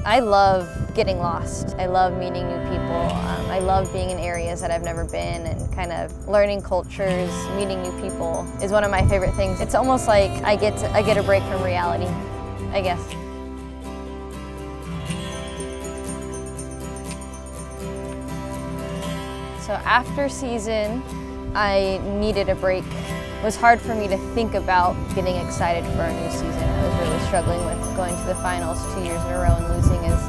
I love getting lost. I love meeting new people. I love being in areas that I've never been and kind of learning cultures, meeting new people is one of my favorite things. It's almost like I get a break from reality, I guess. So after season, I needed a break. It was hard for me to think about getting excited for a new season. I was really struggling with going to the finals 2 years in a row, and losing is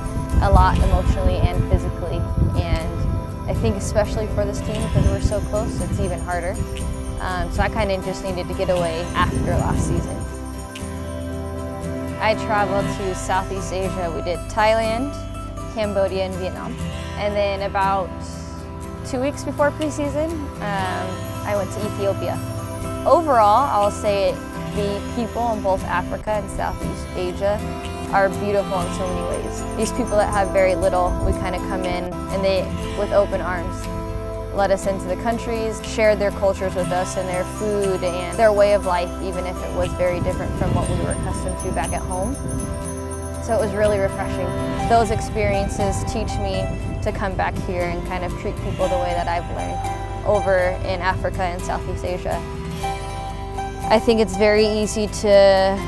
a lot emotionally and physically. And I think especially for this team, because we're so close, it's even harder. So I kind of just needed to get away after last season. I traveled to Southeast Asia. We did Thailand, Cambodia, and Vietnam. And then about 2 weeks before preseason, I went to Ethiopia. Overall, I'll say the people in both Africa and Southeast Asia are beautiful in so many ways. These people that have very little, we kind of come in and they, with open arms, let us into the countries, shared their cultures with us and their food and their way of life, even if it was very different from what we were accustomed to back at home. So it was really refreshing. Those experiences teach me to come back here and kind of treat people the way that I've learned over in Africa and Southeast Asia. I think it's very easy to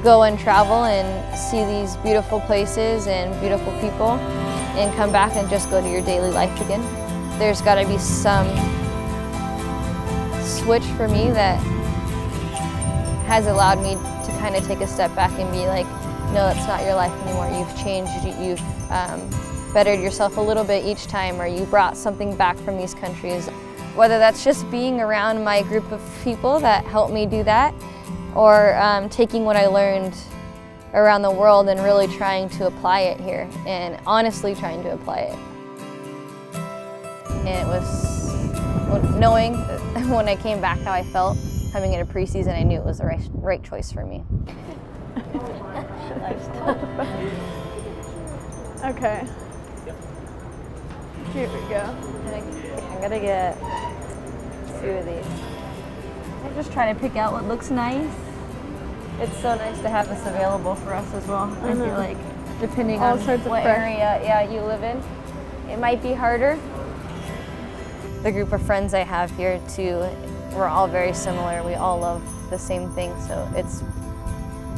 go and travel and see these beautiful places and beautiful people and come back and just go to your daily life again. There's got to be some switch for me that has allowed me to kind of take a step back and be like, no, that's not your life anymore. You've changed, you've bettered yourself a little bit each time, or you brought something back from these countries. Whether that's just being around my group of people that helped me do that, or taking what I learned around the world and really trying to apply it here, and honestly trying to apply it. And it was knowing when I came back how I felt, coming into preseason, I knew it was the right choice for me. Okay. Here we go. I'm gonna get 2 of these. I'm just trying to pick out what looks nice. It's so nice to have this available for us as well. I feel like depending on what area you live in, it might be harder. The group of friends I have here too, we're all very similar. We all love the same thing, so it's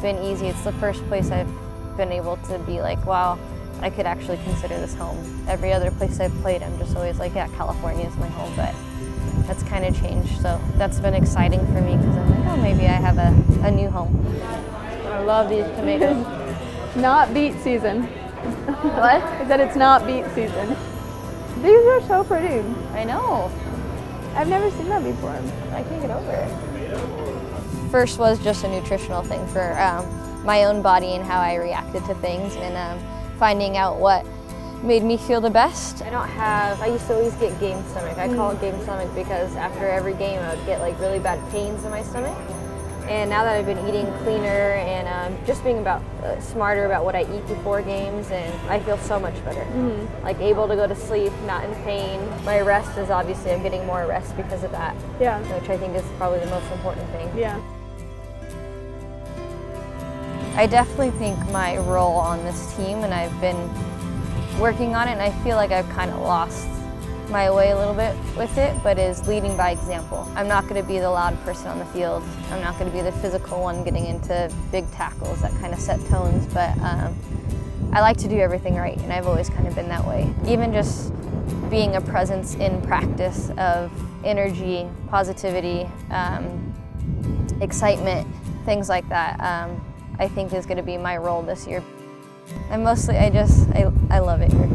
been easy. It's the first place I've been able to be like, wow, I could actually consider this home. Every other place I've played, I'm just always like, yeah, California is my home, but that's kind of changed. So that's been exciting for me because I'm like, oh, maybe I have a new home. I love these tomatoes. Not beet season. What? I said it's not beet season. These are so pretty. I know. I've never seen that before. I can't get over it. First was just a nutritional thing for my own body and how I reacted to things, and finding out what made me feel the best. I used to always get game stomach. I call it game stomach because after every game I would get like really bad pains in my stomach. And now that I've been eating cleaner and just being smarter about what I eat before games, and I feel so much better. Like able to go to sleep, not in pain. My rest is obviously, I'm getting more rest because of that. Yeah. Which I think is probably the most important thing. Yeah. I definitely think my role on this team, and I've been working on it, and I feel like I've kind of lost my way a little bit with it, but is leading by example. I'm not going to be the loud person on the field. I'm not going to be the physical one getting into big tackles that kind of set tones, but I like to do everything right, and I've always kind of been that way. Even just being a presence in practice of energy, positivity, excitement, things like that, I think is going to be my role this year. And mostly I love it here.